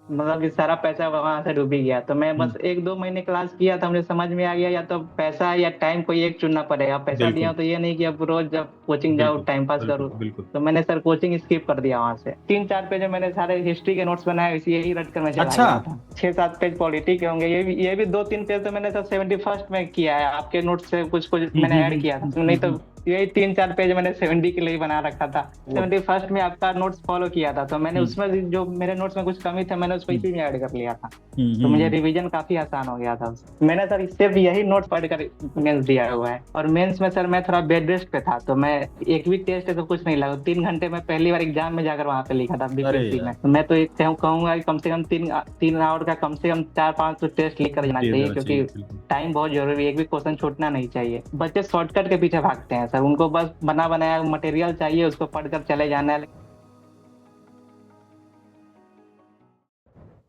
मतलब कि सारा पैसा वहां से डूब ही गया। तो मैं हम्म। बस 1-2 महीने क्लास किया था, मुझे समझ में आ गया या तो पैसा या टाइम कोई एक चुनना पड़ेगा। पैसा दिया बिल्कुल तो ये नहीं कि अब रोज जब कोचिंग जाओ बिल्कुल टाइम पास बिल्कुल करूँ। बिल्कुल। तो मैंने सर कोचिंग स्किप कर दिया वहां से। 3-4 पेज में मैंने सारे हिस्ट्री के नोट्स बनाए, इसी यही रट कर मैं चला अच्छा। गया था। 6-7 पेज पॉलिटी के होंगे, ये भी 2-3 पेज तो मैंने सब 71st में किया है, आपके नोट्स से कुछ कुछ मैंने ऐड किया था, तो नहीं तो यही 3-4 पेज मैंने 70 के लिए ही बना रखा था। वो 71st में आपका नोट्स फॉलो किया था, तो मैंने हम्म उसमें जो मेरे नोट्स में कुछ कमी था मैंने उसको हम्म इसी में ऐड कर लिया था। हम्म तो मुझे हम्म, रिवीजन काफी आसान हो गया था उससे। मैंने सर सिर्फ यही नोट पढ़कर मेंस दिया हुआ है। और मेंस में सर मैं थोड़ा बेड रेस्ट पे था, तो मैं एक भी टेस्ट है तो कुछ नहीं लगा। 3 घंटे में पहली बार एग्जाम में जाकर वहां पे लिखा था अरे बीपीएससी में। यार, तो मैं तो एक कहूंगा कि कम से कम 3 आवर का कम से कम 4-5 तो टेस्ट लिख कर जाना दे चाहिए, देना चाहिए क्योंकि बिल्कुल। टाइम बहुत जरूरी है, एक भी क्वेश्चन छूटना नहीं चाहिए। बच्चे शॉर्टकट के पीछे भागते हैं सर, उनको बस बना बनाया मटेरियल चाहिए, उसको पढ़कर चले जाना है।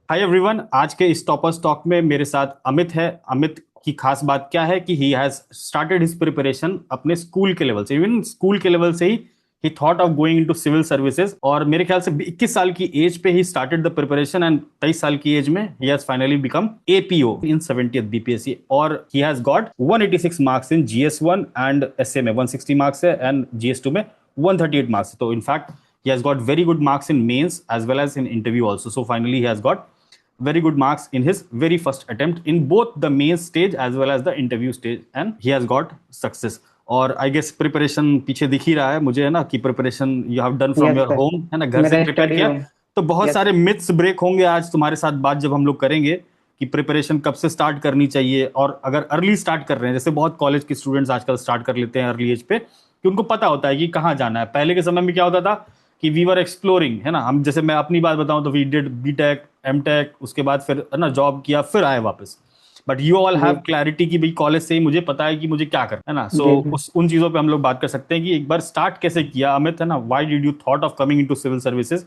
हाय एवरीवन, आज के इस टॉपर टॉक में मेरे साथ अमित है। अमित की खास बात क्या है कि he has started his preparation अपने स्कूल के लेवल से, इवन स्कूल के लेवल से he thought of going into civil services. और मेरे ख्याल से 21 साल की एज पे he started the preparation, and 23 साल की एज में he has finally become APO in 70th BPSC. और he has got 186 marks in GS 1, and SA में 160 मार्क्स है, एंड जीएस 2 में 138 मार्क्स। तो in fact he has got very good marks in mains as well as in interview also. So finally he has got very good marks in his very first attempt in both the main stage as well as the interview stage, and he has got success. और I guess preparation पीछे दिख ही रहा है मुझे, है ना, कि preparation you have done from yes your sir, home, है ना, घर से मेरा प्रिपेयर स्टडी किया। रूम। तो बहुत यस। सारे मिथ्स ब्रेक होंगे आज तुम्हारे साथ बात जब हम लोग करेंगे कि प्रिपरेशन कब से स्टार्ट करनी चाहिए। और अगर अर्ली स्टार्ट कर रहे हैं, जैसे बहुत कॉलेज के स्टूडेंट्स आजकल स्टार्ट कर लेते हैं अर्ली एज पे, कि उनको पता होता है कि कहाँ जाना है। पहले के समय में क्या होता था कि वी वर एक्सप्लोरिंग, है ना, हम जैसे मैं अपनी बात बताऊं तो वी डिड बीटेक एमटेक, उसके बाद फिर, है ना, जॉब किया, फिर आए वापस। बट यू ऑल हैव जी क्लैरिटी कि भाई कॉलेज से ही मुझे पता है कि मुझे क्या करना है ना। सो जी जी। उस उन चीजों पे हम लोग बात कर सकते हैं कि एक बार स्टार्ट कैसे किया अमित, है ना, why did you thought of coming into civil services,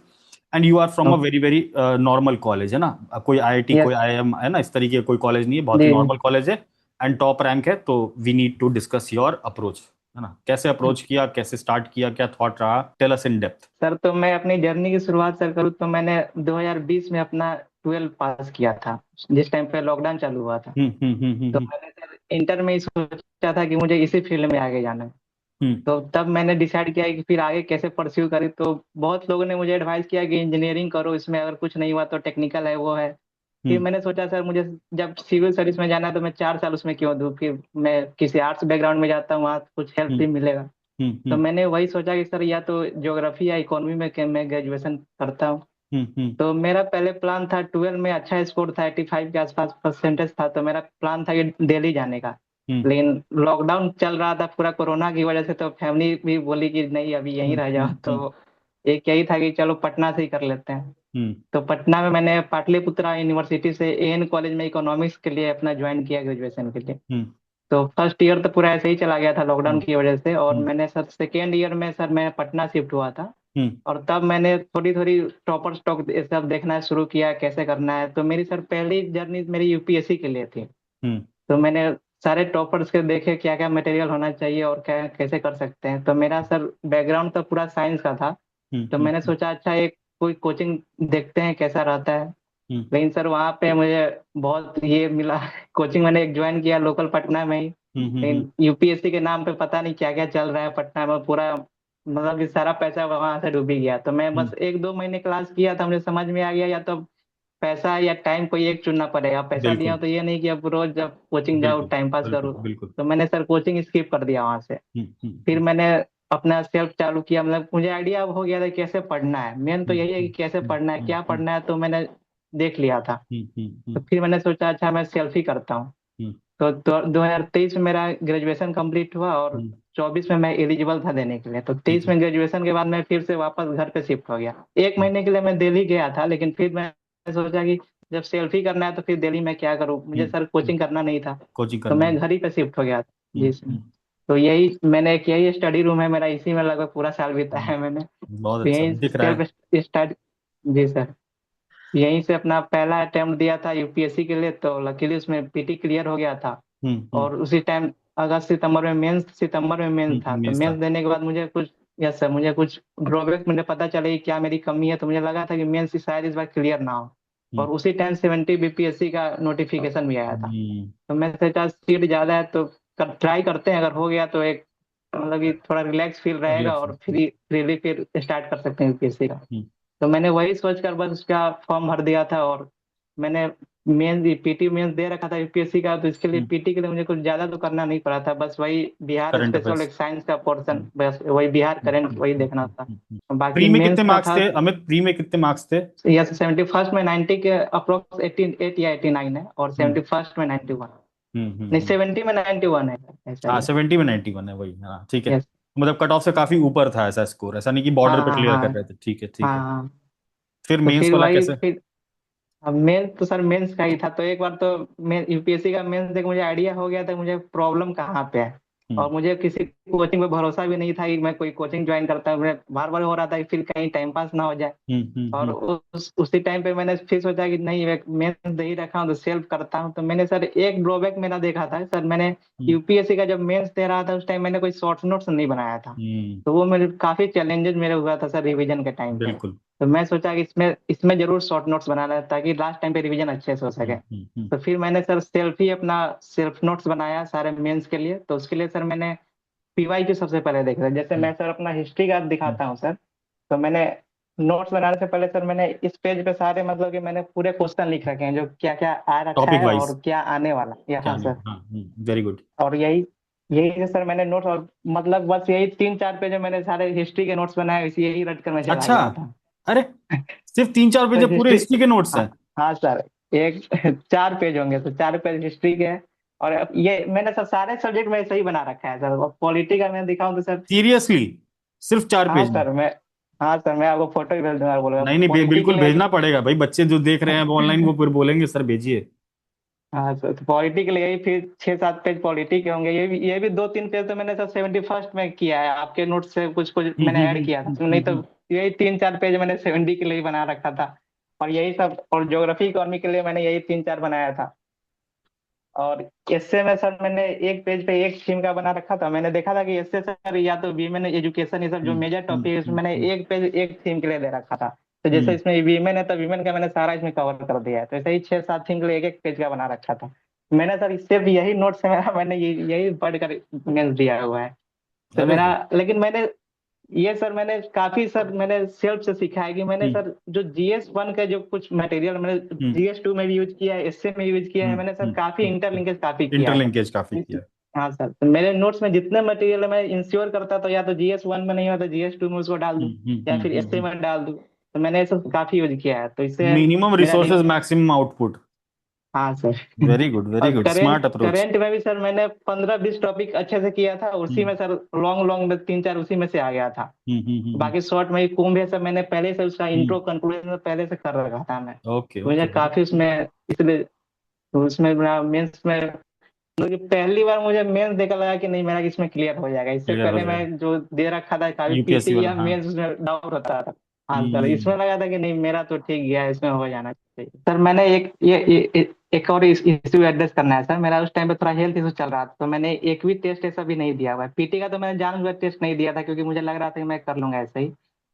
and you are from a very very normal college, है ना, कोई आईआईटी कोई यस। आईआईएम, है ना, इस तरीके का कोई कॉलेज नहीं है, बहुत ही जी नॉर्मल कॉलेज है, एंड टॉप रैंक है। तो we need to discuss your approach, है ना, कैसे जी। अप्रोच किया, कैसे स्टार्ट किया, क्या थॉट रहा, tell us in depth. Sir तो मैं अपनी जर्नी की शुरुआत सर करूँ तो मैंने 2020 में अपना 12 पास किया था, जिस टाइम पे लॉकडाउन चालू हुआ था। तो हम्म। मैंने सर इंटर में ही सोचा था कि मुझे इसी फील्ड में आगे जाना है। हम्म तो तब मैंने डिसाइड किया कि फिर आगे कैसे परस्यू करें। तो बहुत लोगों ने मुझे एडवाइस किया कि इंजीनियरिंग करो, इसमें अगर कुछ नहीं हुआ तो टेक्निकल है वो है। फिर हम्म मैंने सोचा सर मुझे जब सिविल सर्विस में जाना है तो मैं 4 साल उसमें क्यों दूं, फिर मैं किसी आर्ट्स बैकग्राउंड में जाता हूँ, वहाँ कुछ हेल्प हम्म भी मिलेगा। तो हम्म मैंने वही सोचा कि सर या तो ज्योग्राफी या इकोनॉमी में मैं ग्रेजुएशन करता हूँ। हम्म तो मेरा पहले प्लान था, 12 में अच्छा स्कोर था, 85 के आसपास परसेंटेज था, तो मेरा प्लान था कि दिल्ली जाने का। हम्म लेकिन लॉकडाउन चल रहा था पूरा कोरोना की वजह से, तो फैमिली भी बोली कि नहीं अभी यहीं रह जाओ। हम्म तो एक यही था कि चलो पटना से ही कर लेते हैं। हम्म तो पटना में मैंने पाटलिपुत्रा यूनिवर्सिटी से एएन कॉलेज में इकोनॉमिक्स के लिए अपना ज्वाइन किया ग्रेजुएशन के लिए। हम्म तो फर्स्ट ईयर तो पूरा ऐसे ही चला गया था लॉकडाउन हम्म की वजह से, और हम्म मैंने सर सेकेंड ईयर में सर मैं पटना शिफ्ट हुआ था। हम्म और तब मैंने थोड़ी थोड़ी टॉपर स्टॉक ये सब देखना शुरू किया कैसे करना है। तो मेरी सर पहली जर्नी मेरी यूपीएससी के लिए थी। हम्म तो मैंने सारे टॉपर्स के देखे क्या क्या मटेरियल होना चाहिए और क्या कैसे कर सकते हैं। तो मेरा सर बैकग्राउंड तो पूरा साइंस का था। तो मैंने हम्म सोचा अच्छा एक कोई कोचिंग देखते हैं कैसा रहता है। हम्म लेकिन सर वहाँ पे मुझे बहुत ये मिला कोचिंग मैंने एक ज्वाइन किया लोकल पटना में ही। हम्म लेकिन यूपीएससी के नाम पे पता नहीं क्या क्या चल रहा है पटना में, पूरा मतलब कि सारा पैसा वहां से डूब ही गया। तो मैं हम्म, बस 1-2 महीने क्लास किया था, मुझे समझ में आ गया या तो पैसा या टाइम कोई एक चुनना पड़ेगा। पैसा दिया बिल्कुल तो ये नहीं कि अब रोज जब कोचिंग जाओ बिल्कुल टाइम पास बिल्कुल करूँ। बिल्कुल। तो मैंने सर कोचिंग स्किप कर दिया वहां से। फिर हम्म। मैंने अपना सेल्फ चालू किया, मतलब मुझे आइडिया अब हो गया था कैसे पढ़ना है, मेन तो यही है कि कैसे पढ़ना है क्या हम्म पढ़ना है, तो मैंने देख लिया था। तो फिर मैंने सोचा अच्छा मैं सेल्फ ही करता हूँ। हम्म तो 2023 में मेरा ग्रेजुएशन कंप्लीट हुआ, और हम्म 24 में मैं एलिजिबल था देने के लिए। तो ठीक 23 है। में ग्रेजुएशन के बाद मैं फिर से वापस घर पे शिफ्ट हो गया। 1 महीने के लिए मैं दिल्ली गया था, लेकिन फिर मैं सोचा कि जब सेल्फ ही करना है तो फिर दिल्ली में क्या करूँ, मुझे सर कोचिंग करना नहीं था। कोचिंग तो करना मैं नहीं। घर ही पे शिफ्ट हो गया था। जी सर। हम्म। तो यही मैंने एक यही स्टडी रूम है मेरा, इसी में लगभग पूरा साल बिताया है मैंने। बहुत तो अच्छा यही दिख रहा है। Self study. जी सर। यहीं से अपना पहला अटेम्प्ट दिया था यूपीएससी के लिए, तो लकीली उसमें पीटी क्लियर हो गया था। हम्म। और उसी टाइम अगस्त सितंबर में मेंस था। तो मेस मेंस था। देने के बाद मुझे कुछ, यस सर, मुझे कुछ ड्रॉबैक मुझे पता चला कि क्या मेरी कमी है। तो मुझे लगा था कि मेंस शायद इस बार क्लियर ना हो। और उसी टाइम 70 बीपीएससी का नोटिफिकेशन भी आया था। हम्म, तो मैं सोचा सीट ज्यादा है तो ट्राई करते हैं, अगर हो गया तो एक मतलब कि थोड़ा रिलैक्स फील रहेगा रिलैक्स। और फ्रीली फिर स्टार्ट कर सकते हैं यूपीएससी का। हम्म, तो मैंने वही सोचकर बस उसका फॉर्म भर दिया था। और मैंने मेन पीटी मेंस दे रखा था यूपीएससी का, तो इसके लिए पीटी के लिए मुझे कुछ ज्यादा तो करना नहीं पड़ा था। बस वही बिहार करंट स्पेशल अफेयर्स। एक साइंस का पोर्शन, बस वही बिहार करंट वही देखना था। प्री बाकी में कितने मेंस का मार्क्स था। थे अमित, प्री में कितने मार्क्स थे? यस, 71st में 90 के अप्रोक्स 88 या 89 है, और हम्म 71st में 91। हम्म हम्म नहीं, हम्म। 70 में 91 है, ऐसा हाँ ही है। 70 में 91 है वही, हाँ ठीक है। यस। मतलब कट ऑफ से काफी ऊपर था ऐसा स्कोर, ऐसा नहीं कि हाँ बॉर्डर पे हाँ क्लियर कर हाँ। रहे थे। ठीक है ठीक हाँ है। हाँ। फिर तो मेंस फिर वाला वही कैसे? फिर अब मेंस तो सर मेंस का ही था। तो एक बार तो मैं यूपीएससी का मेंस देख मुझे आइडिया हो गया था मुझे प्रॉब्लम कहाँ पे है। हम्म और मुझे किसी कोचिंग पे भरोसा भी नहीं था कि मैं कोई कोचिंग ज्वाइन करता हूँ। मैं बार बार हो रहा था कि फिर कहीं टाइम पास ना हो जाए। और हम्म। उसी टाइम पे मैंने फिर सोचा कि नहीं, मैं मेंस दे ही रखा हूँ तो सेल्फ करता हूँ। तो मैंने सर एक ड्रॉबैक मेरा देखा था सर, मैंने हम्म यूपीएससी का जब मेंस दे रहा था उस टाइम मैंने कोई शॉर्ट नोट्स नहीं बनाया था। हम्म, तो वो मेरे काफी चैलेंजेस मेरे हुआ था सर रिवीजन के टाइम पे। बिल्कुल। तो मैं सोचा कि इसमें इसमें जरूर शॉर्ट नोट्स बनाना है ताकि लास्ट टाइम पे रिवीजन अच्छे से हो सके। हम्म। तो फिर मैंने सर सेल्फ ही अपना सेल्फ नोट्स बनाया सारे मेंस के लिए। तो उसके लिए सर मैंने पीवाई की सबसे पहले देखा। जैसे हम्म मैं सर अपना हिस्ट्री का हम्म। दिखाता हूँ सर। तो मैंने नोट्स बनाने से पहले सर मैंने इस पेज पे सारे मतलब कि मैंने पूरे क्वेश्चन लिख रखे हैं जो क्या क्या आ रखा टॉपिक है वाइज। और क्या आने वाला क्या यहाँ नहीं, सर। हाँ वेरी गुड। और यही यही जो सर मैंने नोट्स, और मतलब बस यही 3-4 पेज में मैंने सारे हिस्ट्री के नोट्स बनाए, इसी यही रट कर मैं चला अच्छा, गया था। अरे सिर्फ 3-4 पेज सर पूरे हिस्ट्री, हिस्ट्री के नोट्स हाँ हैं? हाँ सर, एक 4 पेज होंगे तो 4 पेज हिस्ट्री के हैं। और अब ये मैंने सर सारे सब्जेक्ट में सही बना रखा है सर। और पॉलिटी का मैं दिखाऊं तो सर, सीरियसली? सिर्फ चार हाँ पेज में? सर मैं, हाँ सर मैं आपको फोटो भी भेज दूंगा, बोलूंगा नहीं नहीं, पॉलिटी के बिल्कुल लिए। भेजना पड़ेगा भाई, बच्चे जो देख रहे हैं अब ऑनलाइन वो फिर बोलेंगे सर भेजिए। हाँ सर, तो पॉलिटी के लिए यही फिर 6-7 पेज पॉलिटी के होंगे। ये भी 2-3 पेज तो मैंने सर 71st में किया है, आपके नोट से कुछ कुछ मैंने ऐड किया था। तो नहीं तो यही 3-4 पेज मैंने 70 के लिए ही बना रखा था। और यही सब, और ज्योग्राफी इकोनॉमी के लिए मैंने यही 3-4 बनाया था। और एसए में सर मैंने एक पेज पे एक थीम का बना रखा था। मैंने देखा था कि एसए सर या तो वीमेन एजुकेशन, ये सब जो मेजर टॉपिक है इसमें मैंने एक पेज एक थीम के लिए दे रखा था। तो जैसे इसमें वीमेन है तो वीमेन का मैंने सारा इसमें कवर कर दिया है। तो ऐसे ही 6-7 थीम के लिए एक एक पेज का बना रखा था। मैंने सर इससे भी यही नोट्स है मेरा, मैंने यही पढ़कर मेंस दिया हुआ है। तो अरे मेरा, वाह। लेकिन मैंने ये सर मैंने काफी सर मैंने सेल्फ से सीखा है कि मैंने हम्म सर जो जीएस 1 का जो कुछ मटेरियल मैंने हम्म जीएस 2 में भी यूज किया है, एसए में यूज किया है मैंने सर, काफी इंटरलिंकेज काफी किया है। इंटरलिंकेज काफी किया। हाँ सर, तो मेरे नोट्स में जितने मटेरियल है मैं इंश्योर करता था या तो जीएस 1 में नहीं हो तो जीएस 2 में उसको डाल दूं, या फिर एसए में डाल दूं। तो मैंने ये सब काफी यूज किया है, तो इससे मिनिमम मेरा रिसोर्सेज मैक्सिमम आउटपुट। हाँ सर। वेरी और good, current smart approach. Current में भी सर मैंने 15-20 टॉपिक अच्छे से किया था, उसी में सर लॉन्ग लॉन्ग में 3-4 उसी में से आ गया था। बाकी शॉर्ट में ही कुंभ है सब मैंने पहले से उसका इंट्रो कंक्लूजन पहले से कर रखा था मैं। ओके तो मुझे ओके वेरी। काफी उसमें, इसलिए तो उसमें मेरा मेंस में मुझे पहली बार मुझे मेंस देखा लगा कि नहीं मेरा इसमें क्लियर हो जाएगा। इससे क्लियर हो पहले जाएगा। मैं जो दे रखा था काफी यूपीएससी पीटी वाला, या हाँ। मेंस उसमें डाउट होता था। हाँ सर, हम्म इसमें लगा था कि नहीं मेरा तो ठीक गया है, इसमें हो जाना चाहिए। सर मैंने एक और इश्यू एड्रेस करना है सर। मेरा उस टाइम पे थोड़ा हेल्थ इशू चल रहा था, तो मैंने एक भी टेस्ट ऐसा भी नहीं दिया हुआ है। पीटी का तो मैंने जानबूझकर टेस्ट नहीं दिया था क्योंकि मुझे लग रहा था कि मैं कर लूंगा ऐसे ही।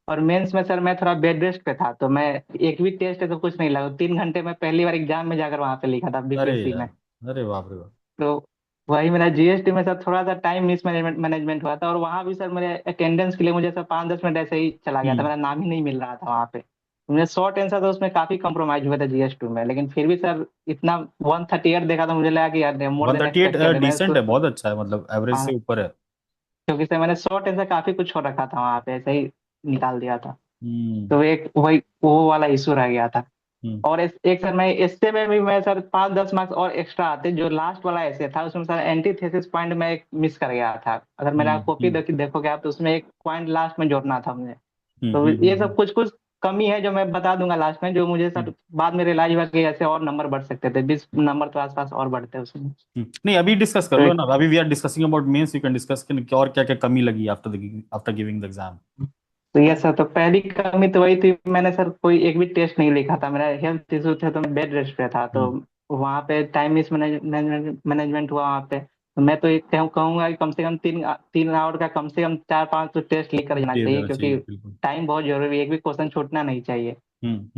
और मेंस में सर मैं थोड़ा बेड रेस्ट पे था, तो मैं एक भी टेस्ट है तो कुछ नहीं लगा। 3 घंटे में पहली बार एग्जाम में जाकर वहां पे लिखा था अरे बीपीएससी में। यार, अरे बाप रे बाप। तो वही मेरा जीएसटी में सर थोड़ा सा टाइम मिस मैनेजमेंट मैनेजमेंट हुआ था। और वहां भी सर मेरे अटेंडेंस के लिए मुझे सर 5-10 मिनट ऐसे ही चला गया था, हम्म मेरा नाम ही नहीं मिल रहा था वहां पे। मुझे शॉर्ट आंसर था उसमें काफी कॉम्प्रोमाइज हुआ था जीएस 2 में, लेकिन फिर भी सर इतना 138 देखा तो मुझे लगा कि यार मोर देन 138 एक्सपेक्टेड है मैं डिसेंट है, बहुत अच्छा है, मतलब एवरेज हाँ, से ऊपर है। क्योंकि सर मैंने शॉर्ट आंसर काफी कुछ हो रखा था वहां पे, ऐसे ही निकाल दिया था। हम्म तो एक वही वो वाला इशू रह गया था। हम्म और एक सर मैं एस्से में भी मैं सर 5-10 मार्क्स और एक्स्ट्रा आते। जो लास्ट वाला एस्से था उसमें सर एंटीथेसिस पॉइंट में एक मिस कर गया था। अगर मेरा कॉपी हम्म देखोगे आप तो उसमें एक पॉइंट लास्ट में जोड़ना था मुझे। हम्म तो हम्म ये हम्म सब कुछ कुछ कमी है जो मैं बता दूंगा लास्ट में, जो मुझे हम्म सर बाद में रियलाइज हुआ कि ऐसे और नंबर बढ़ सकते थे, 20 नंबर के आसपास और बढ़ते उसमें। नहीं, अभी डिस्कस कर तो लो ना, अभी we are discussing about mains, you can discuss कि और क्या क्या कमी लगी आफ्टर गिविंग द एग्जाम। तो ये सर, तो पहली कमी तो वही थी, मैंने सर कोई एक भी टेस्ट नहीं लिखा था। मेरा हेल्थ इशू थे तो मैं बेड रेस्ट पे था। तो हम्म वहाँ पे टाइम मिस मैनेजमेंट हुआ वहाँ पे। तो मैं तो एक कहूंगा कि कम से कम 3 3 आवर का कम से कम 4-5 तो टेस्ट लिख कर जाना दे चाहिए, देना चाहिए क्योंकि बिल्कुल। टाइम बहुत जरूरी है, एक भी क्वेश्चन छूटना नहीं चाहिए।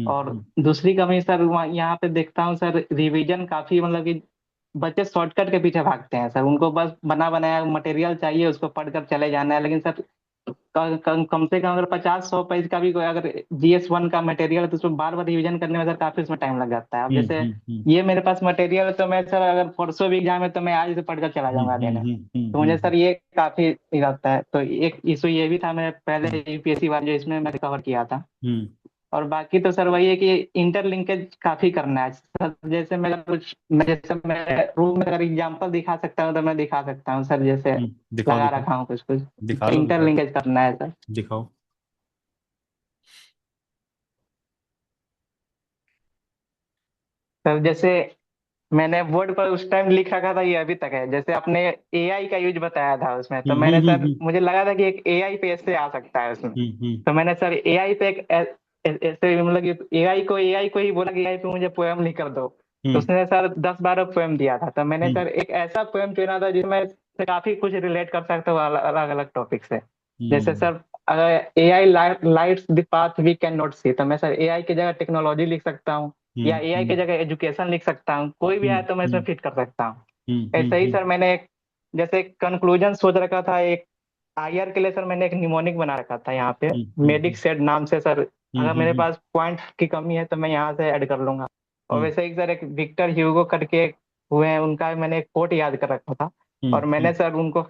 और दूसरी कमी सर यहाँ पे देखता हूँ सर, रिवीजन काफी मतलब कि बच्चे शॉर्टकट के पीछे भागते हैं सर। उनको बस बना बनाया मटेरियल चाहिए, उसको पढ़कर चले जाना है। लेकिन सर कम से कम अगर 50-100 पेज का भी कोई अगर GS1 का मटेरियल है तो उसमें बार बार रिवीजन करने में सर काफी उसमें टाइम लग जाता है। अब जैसे ये मेरे पास मटेरियल है तो मैं सर अगर परसों भी एग्जाम है तो मैं आज से पढ़कर चला जाऊंगा देने। तो मुझे सर ये काफी रहता है। तो एक इशू ये भी था मैं पहले UPSC वाले जो इसमें मैं रिकवर किया था। और बाकी तो सर वही है कि इंटरलिंकेज काफी करना है सर। जैसे मैं रूम में अगर एग्जांपल दिखा सकता हूँ तो मैं दिखा सकता हूँ सर। जैसे दिखाओ लगा दिखाओ, रखा हूँ कुछ कुछ, दिखा तो लो दिखा लो, इंटरलिंकेज करना है सर। दिखाओ। सर जैसे मैंने बोर्ड पर उस टाइम लिख रखा था, ये अभी तक है। जैसे आपने AI का यूज बताया था उसमें, तो मैंने सर मुझे लगा था कि एक AI पे ऐसे आ सकता है उसमें। तो मैंने सर AI पे एक ऐसे मतलब कि AI को ही बोला कि AI पे मुझे पोएम लिख कर दो। तो उसने सर 10-12 पोएम दिया था। तो मैंने सर एक ऐसा पोएम चुना था जिसमें से काफी कुछ रिलेट कर सकता हूँ अलग अलग टॉपिक से। जैसे सर अगर AI lights the path we can not see, तो मैं सर AI की जगह टेक्नोलॉजी लिख सकता हूँ, या AI की जगह एजुकेशन लिख सकता हूँ। कोई भी आए तो मैं इसमें फिट कर सकता हूँ। ऐसे ही सर मैंने एक जैसे कंक्लूजन सोच रखा था एक IR के लिए सर। मैंने एक निमोनिक बना रखा था यहाँ पे, मेडिक सेड नाम से सर। अगर मेरे पास पॉइंट की कमी है तो मैं यहाँ से ऐड कर लूंगा। और वैसे ही सर एक विक्टर ह्यूगो करके हुए हैं, उनका मैंने एक कोट याद कर रखा था। और मैंने सर उनको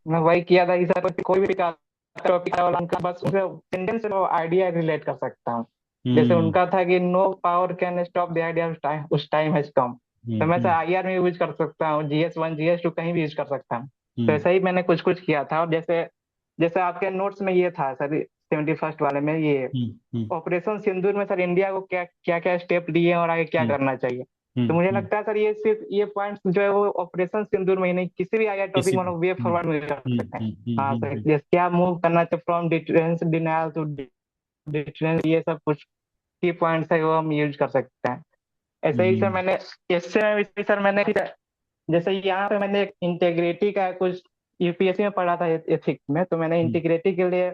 मैं वही किया था कि सर कोई भी टॉपिक वाला उनका बस उसे सेंटेंस आइडिया रिलेट कर सकता हूँ। जैसे उनका था कि no power can stop the idea उस टाइम हैज कम। तो मैं सर IR में यूज कर सकता हूँ, GS1 GS2 कहीं भी यूज कर सकता हूँ। तो ऐसा ही मैंने कुछ कुछ किया था। और जैसे जैसे आपके नोट्स में ये था सर 71st वाले में, ये ऑपरेशन सिंदूर में सर इंडिया को क्या क्या क्या स्टेप लिए और आगे क्या करना चाहिए। तो मुझे लगता है सर ये सिर्फ ये पॉइंट्स जो है वो ऑपरेशन सिंदूर में ही नहीं, किसी भी आगे टॉपिक किसी में भी। लोग वे फॉरवर्ड में कर सकते हैं। हाँ सर, जैसे क्या मूव करना चाहिए from deterrence denial to deterrence, ये सब कुछ की पॉइंट्स है वो हम यूज कर सकते हैं। ऐसे ही सर मैंने इससे में भी सर मैंने जैसे यहाँ पे मैंने एक इंटीग्रिटी का कुछ UPSC में पढ़ा था एथिक्स में। तो मैंने इंटीग्रिटी के लिए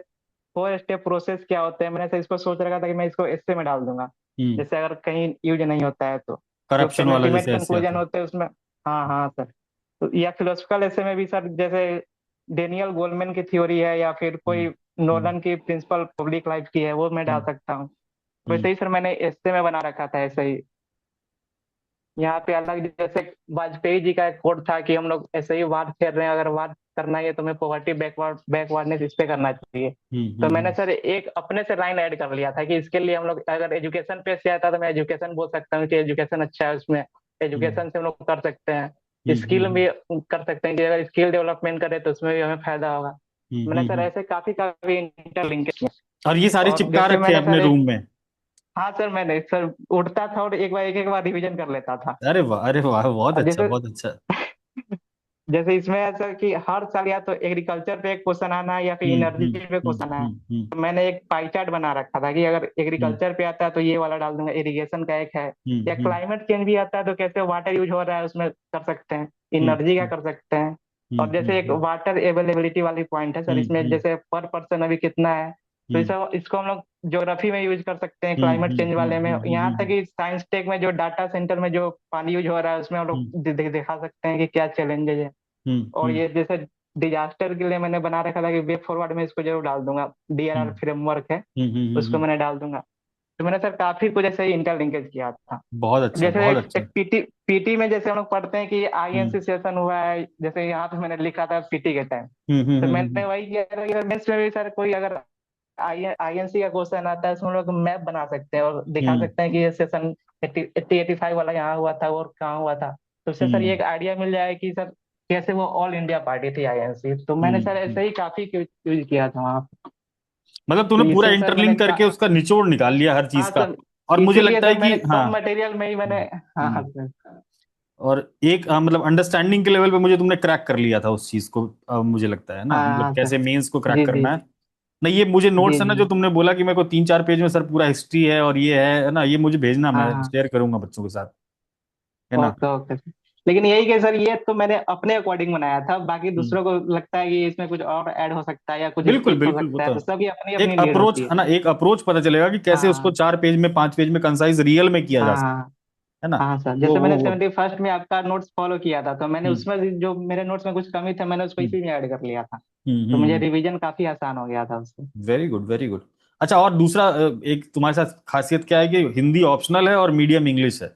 4 स्टेप प्रोसेस क्या होते हैं, मैंने सर इसको सोच रखा था कि मैं इसको ऐसे में डाल दूंगा। जैसे अगर कहीं यूज नहीं होता है तो जो करप्शन वाला पेनल्टीमेट जैसे ऐसे कंक्लूजन आता है। होते हैं उसमें। हाँ हाँ सर। तो या फिलोसफिकल ऐसे में भी सर, जैसे डेनियल गोलमैन की थ्योरी है या फिर कोई नोलन की प्रिंसिपल पब्लिक लाइफ की है, वो मैं डाल सकता हूँ। वैसे ही सर मैंने ऐसे में बना रखा था ऐसे ही। यहाँ पे अलग जैसे वाजपेयी जी का एक कोट था कि हम लोग ऐसे ही वार खेल रहे हैं, अगर वार करना है तो हमें पॉवर्टी बैकवर्डनेस इस पे करना चाहिए। तो मैंने सर एक अपने से लाइन ऐड कर लिया था कि इसके लिए हम लोग अगर एजुकेशन पे से आता तो मैं एजुकेशन बोल सकता हूँ कि एजुकेशन अच्छा है, उसमें एजुकेशन से हम लोग कर सकते हैं। स्किल भी कर सकते हैं कि अगर स्किल डेवलपमेंट करें तो उसमें भी हमें फायदा होगा। मैंने सर ऐसे काफी काफी इंटरलिंक किया। और ये सारे और चिपका जैसे रखे हैं मैंने अपने सर रूम में? हाँ सर मैंने सर उठता था और एक बार रिवीजन कर लेता था। अरे वाह, अरे वाह, बहुत और अच्छा जैसे बहुत अच्छा। जैसे इसमें ऐसा कि हर साल या तो एग्रीकल्चर पे एक क्वेश्चन आना है या फिर एनर्जी पे क्वेश्चन आना है। तो मैंने एक पाई चार्ट बना रखा था कि अगर एग्रीकल्चर पे आता है तो ये वाला डाल दूंगा, इरिगेशन का एक है। या क्लाइमेट चेंज भी आता है तो कैसे वाटर यूज हो रहा है उसमें कर सकते हैं, एनर्जी का कर सकते हैं। और जैसे एक वाटर अवेलेबिलिटी वाली पॉइंट है सर, इसमें जैसे पर पर्सन अभी कितना है। तो इसको हम लोग ज्योग्राफी में यूज कर सकते हैं, क्लाइमेट चेंज वाले में। यहाँ तक कि साइंस टेक में जो डाटा सेंटर में जो पानी यूज हो रहा है उसमें हम लोग दिखा सकते हैं कि क्या चैलेंजेस है। और ये जैसे डिजास्टर के लिए मैंने बना रखा था कि वे फॉरवर्ड में इसको जरूर डाल दूंगा, DRR फ्रेमवर्क है उसको मैंने डाल दूंगा। तो मैंने सर काफी कुछ ऐसे ही इंटरलिंकेज किया था। बहुत अच्छा जैसे बहुत अच्छा। एक पीटी में जैसे हम लोग पढ़ते हैं कि INC सेशन हुआ है, जैसे यहाँ पे मैंने लिखा था पीटी के टाइम। तो मैंने वही किया था कि मेंस में भी सर कोई अगर INC का क्वेश्चन आता है उसमें हम लोग मैप बना सकते हैं और दिखा सकते हैं कि ये सेशन 85 वाला यहाँ हुआ था और कहाँ हुआ था। तो उससे सर ये एक आइडिया मिल जाए कि सर कैसे वो ऑल इंडिया पार्टी थी INC। तो मैंने सर ऐसे ही काफी यूज किया था वहाँ पे। मतलब तो तूने पूरा इससे सर मैंने इंटरलिंक करके उसका निचोड़ निकाल लिया हर चीज हाँ का। सर, और मुझे इसीलिए लगता है सर कि मैंने हाँ। कम मटेरियल में ही मैंने हाँ हम्म, हाँ सर। और एक मतलब अंडरस्टैंडिंग के लेवल पे मुझे तुमने क्रैक कर लिया था उस चीज को। मुझे लगता है ना, हाँ मतलब हाँ सर। कैसे मेंस को क्रैक जी जी करना है। नहीं, ये मुझे जी नोट्स है ना जी। जो तुमने बोला कि मेरे को 3-4 पेज में सर पूरा हिस्ट्री है और ये है ना, ये मुझे भेजना, हाँ मैं हाँ। शेयर करूंगा बच्चों के साथ, है ना। Okay okay sir. लेकिन यही कि सर ये तो मैंने अपने अकॉर्डिंग बनाया था, बाकी हम्म, दूसरों को लगता है कि इसमें कुछ और ऐड हो सकता है या कुछ बिल्कुल स्किप हो बिल्कुल, वो सकता है, तो तो सबकी अपनी एक अपनी नीड अप्रोच होती है। है ना, एक अप्रोच पता चलेगा कि कैसे उसको हाँ 4 पेज में 5 पेज में कंसाइज रियल में किया जा सकता हाँ है ना। हाँ सर, वो जैसे वो मैंने वो 71st में आपका नोट्स फॉलो किया था, तो मैंने हम्म उसमें जो मेरे नोट्स में कुछ कमी थे मैंने उसको हम्म इसी में ऐड कर लिया था। तो मुझे हम्म। रिवीजन काफी आसान हो गया था उससे। Very good, very good. अच्छा, और दूसरा एक तुम्हारे साथ खासियत क्या है कि हिंदी ऑप्शनल है और मीडियम इंग्लिश है।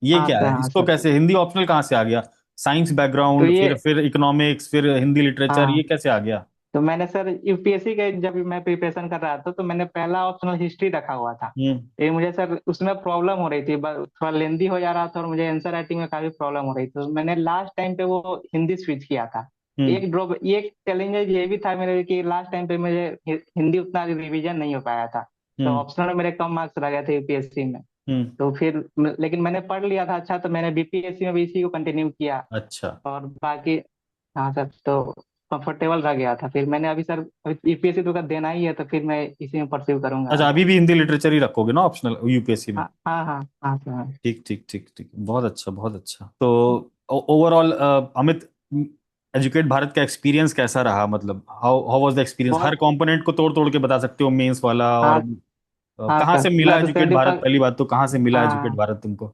ये हाँ क्या सर, है, हाँ इसको सर। कैसे हिंदी ऑप्शनल कहाँ से आ गया? साइंस तो बैकग्राउंड, ये फिर इकोनॉमिक्स, फिर हिंदी लिटरेचर, ये हाँ, कैसे आ गया? तो मैंने सर यूपीएससी के जब मैं प्रिपरेशन कर रहा था तो मैंने पहला ऑप्शनल हिस्ट्री रखा हुआ था। हम्म ये मुझे सर उसमें प्रॉब्लम हो रही थी, थोड़ा लेंदी हो जा रहा था और मुझे आंसर राइटिंग में काफी प्रॉब्लम हो रही थी, तो मैंने लास्ट टाइम पे वो हिंदी स्विच किया था। हम्म एक चैलेंज ये भी था मेरे कि लास्ट टाइम पे मुझे हिंदी उतना रिवीजन नहीं हो पाया था। तो हम्म ऑप्शनल में मेरे कम मार्क्स रह गए थे यूपीएससी में। हम्म। तो फिर लेकिन मैंने पढ़ लिया था अच्छा, तो मैंने बीपीएससी में भी इसी को कंटिन्यू किया। अच्छा और बाकी हाँ सर, तो कंफर्टेबल रह गया था, फिर मैंने अभी सर यूपीएससी तो का देना ही है, तो फिर मैं इसी में परस्यू करूंगा अच्छा, आगे। अभी भी हिंदी लिटरेचर ही रखोगे ना ऑप्शनल यूपीएससी में? हाँ हाँ हाँ हाँ सर, हाँ। ठीक ठीक ठीक ठीक, बहुत अच्छा बहुत अच्छा। तो ओवरऑल अमित, एजुकेट भारत का एक्सपीरियंस कैसा रहा? मतलब how how was the experience? हर बहुत। कंपोनेंट को तोड़ तोड़ के बता सकते हो, मेंस वाला और हाँ हाँ कहाँ सर, से मिला मैं तो एजुकेट 70 भारत? पर। पहली बात तो कहाँ से मिला एजुकेट हाँ, भारत तुमको?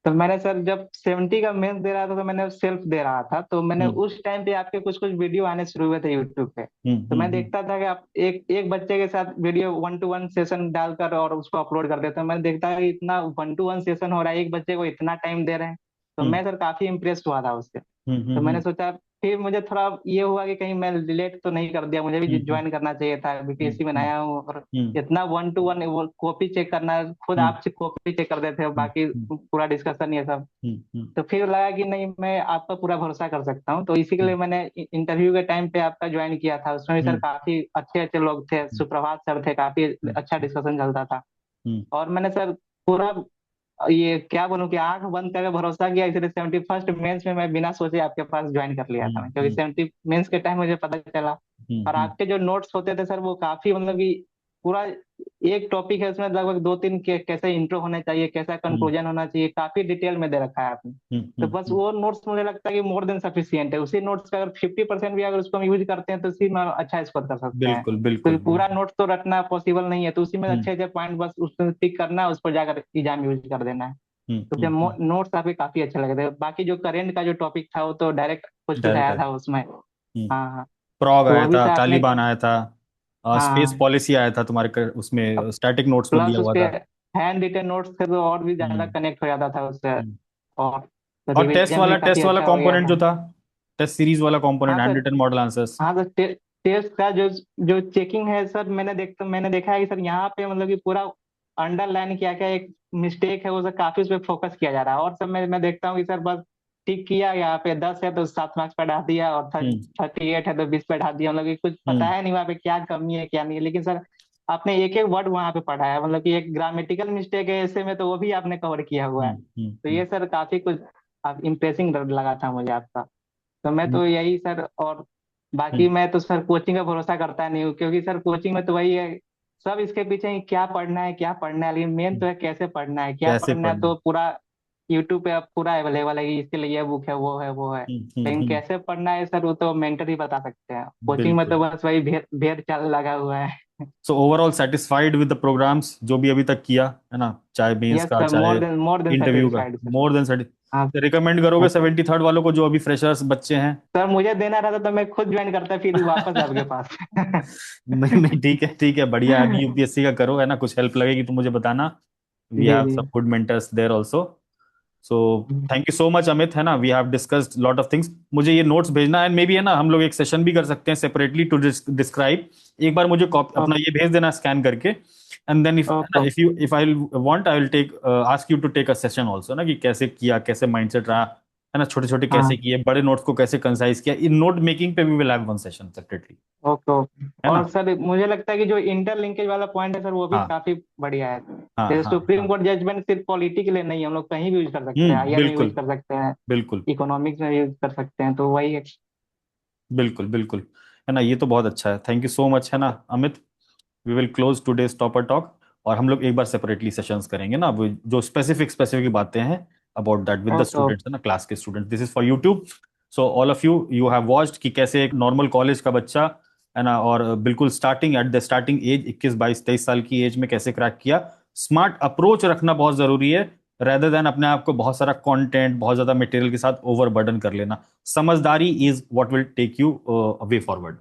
तो मैंने सर जब 70 का मेंस दे रहा था तो मैंने सेल्फ दे रहा था, तो मैंने हम्म उस टाइम पे आपके कुछ कुछ वीडियो आने शुरू हुए थे यूट्यूब पे। तो मैं हम्म। देखता था कि आप एक एक बच्चे के साथ वीडियो 1 to 1 सेशन डालकर और उसको अपलोड कर देते हैं, मैंने देखता कि इतना 1 to 1 सेशन हो रहा है, एक बच्चे को इतना टाइम दे रहे हैं। तो हम्म मैं सर काफी इम्प्रेस हुआ था उससे। तो मैंने हम्म सोचा, फिर मुझे थोड़ा ये हुआ कि कहीं मैं रिलेट तो नहीं कर दिया, मुझे भी हम्म ज्वाइन करना चाहिए था, बीपीएससी में हम्म नया हूँ और हम्म इतना 1 to 1 वो कॉपी चेक करना, खुद हम्म आप कॉपी चेक कर देते हो, हम्म बाकी हम्म पूरा डिस्कशन ये सब। हम्म तो फिर लगा कि नहीं, मैं आप पर पूरा भरोसा कर सकता हूँ, तो इसी के लिए मैंने इंटरव्यू के टाइम पे आपका ज्वाइन किया था, उसमें भी सर हम्म काफी अच्छे अच्छे लोग थे, सुप्रभात सर थे, काफी अच्छा डिस्कशन चलता था। हम्म और मैंने सर पूरा ये क्या बोलूं कि आंख बंद करके भरोसा किया, इसलिए 71st मेंस में मैं बिना सोचे आपके पास ज्वाइन कर लिया था, क्योंकि हम्म 70 मेंस के टाइम मुझे पता चला। और हम्म आपके जो नोट्स होते थे सर वो काफी मतलब कि पूरा एक टॉपिक है उसमें लगभग 2 3 कैसे इंट्रो होने चाहिए, कैसा हम्म कंक्लूजन होना चाहिए, काफी डिटेल में दे रखा है आपने। तो बस हम्म। वो नोट्स मुझे लगता है कि मोर देन सफिशियंट है, उसी नोट्स का अगर 50% भी अगर उसको हम यूज करते हैं तो उसी में अच्छा स्कोर कर सकते हैं। बिल्कुल बिल्कुल क्योंकि पूरा बिल्कुल। नोट्स तो रटना पॉसिबल नहीं है, तो उसी में हम्म अच्छे अच्छे पॉइंट बस उसमें टिक करना है, उस पर जाकर एग्जाम यूज कर देना है। तो जब हम्म। नोट्स आपके काफी अच्छे लगे थे, बाकी जो करेंट का जो टॉपिक था वो तो डायरेक्ट कुछ कुछ डायरेक्ट आया है। था उसमें। हाँ हाँ, प्रॉग तो आया वो भी था, था आपने। तालिबान आया था, स्पेस हाँ, पॉलिसी आया था तुम्हारे उसमें स्टैटिक नोट्स में प्लस दिया हुआ उसके था। हैंड रिटेन नोट्स थे तो और भी ज्यादा हम्म कनेक्ट हो जाता था उससे। हम्म। और तो और रिवीजन भी काफी टेस्ट वाला अच्छा हो गया कंपोनेंट था। जो था, टेस्ट सीरीज वाला हाँ component, hand sir, written model answers. हाँ सर, टेस्ट का जो जो चेकिंग है सर, मैंने देखा है कि सर यहाँ पे मतलब कि पूरा अंडरलाइन किया क्या एक मिस्टेक है वो सर, काफी उस पर फोकस किया जा रहा है, और सब मैं देखता हूँ कि सर बस ठीक किया, यहाँ पे 10 है तो 7 मार्क्स पे हटा दिया, और हम्म 38 है तो 20 पे हटा दिया, मतलब कि कुछ पता हम्म है नहीं वहाँ पे क्या कमी है क्या नहीं है, लेकिन सर आपने एक एक वर्ड वहाँ पे पढ़ा है, मतलब कि एक ग्रामेटिकल मिस्टेक है ऐसे में तो वो भी आपने कवर किया हुआ है। तो ये हम्म सर काफी कुछ आप इम्प्रेसिंग लगा था मुझे आपका। तो मैं हम्म तो यही सर, और बाकी हम्म मैं तो सर कोचिंग का भरोसा करता नहीं हूँ, क्योंकि सर कोचिंग में तो वही है, सब इसके पीछे ही क्या पढ़ना है क्या पढ़ना है, लेकिन मेन तो है कैसे पढ़ना है क्या कैसे पढ़ना है, पढ़ना? तो पूरा यूट्यूब पे अब पूरा अवेलेबल है कि इसके लिए ये बुक है वो है वो है। लेकिन हम्म। कैसे पढ़ना है सर वो तो मेंटर ही बता सकते हैं, कोचिंग में तो बिल्कुल। बस वही भेद भेद चाल लगा हुआ है। So overall satisfied with the programmes जो भी अभी तक किया है ना, चाहे मेंस यस का सर, चाहे मोर देन इंटरव्यू का? Satisfied sir. मोर देन हाँ सेटिस्फाइड। रिकमेंड करोगे हाँ। 73rd वालों को जो अभी फ्रेशर्स बच्चे हैं? सर मुझे देना रहता तो मैं खुद ज्वाइन करता फिर वापस आपके पास। नहीं नहीं, ठीक है ठीक है, बढ़िया। अभी यूपीएससी का करो है ना, कुछ हेल्प लगेगी तो मुझे बताना। वी जी हैव जी। Some good mentors there also. So thank you so much Amit, है ना, we have discussed lot of things. मुझे ये नोट्स भेजना, एंड मे बी है ना हम लोग एक सेशन भी कर सकते हैं सेपरेटली टू डिस्क्राइब। एक बार मुझे अपना ओके ये भेज देना स्कैन करके, and then okay. If I want I will take ask you to take a session also ना, कि कैसे किया, कैसे माइंडसेट रहा, है ना, छोटे छोटे कैसे हाँ, किए, बड़े नोट्स को कैसे कंसाइज किया, इन नोट मेकिंग पे we will have one session separately, okay okay. है ना। और सर मुझे लगता है कि जो इंटरलिंकेज वाला पॉइंट है सर वो भी हाँ काफी बढ़िया है। हाँ जैसे हाँ सुप्रीम हाँ। कोर्ट जजमेंट सिर्फ पॉलिटी के लिए नहीं है, हम लोग कहीं भी यूज कर सकते हैं, आईआर में यूज बिल्कुल कर सकते हैं, बिल्कुल इकोनॉमिक्स में यूज कर सकते हैं, तो वही है। बिल्कुल बिल्कुल, है ना, ये तो बहुत अच्छा है। थैंक यू सो मच, है ना Amit. We will close today's topper talk, और हम लोग एक बार सेपरेटली सेशंस करेंगे ना, वो जो स्पेसिफिक स्पेसिफिक बातें हैं about that with the okay students, है ना, क्लास के students. This is for YouTube. So all of you have watched कि कैसे एक नॉर्मल कॉलेज का बच्चा, है ना, और बिल्कुल starting at the starting age 21 22 23 साल की एज में कैसे क्रैक किया. स्मार्ट अप्रोच रखना बहुत जरूरी है, रेदर देन अपने आप को बहुत सारा कंटेंट, बहुत ज्यादा मटेरियल के साथ ओवरबर्डन कर लेना. समझदारी is what will take you way forward.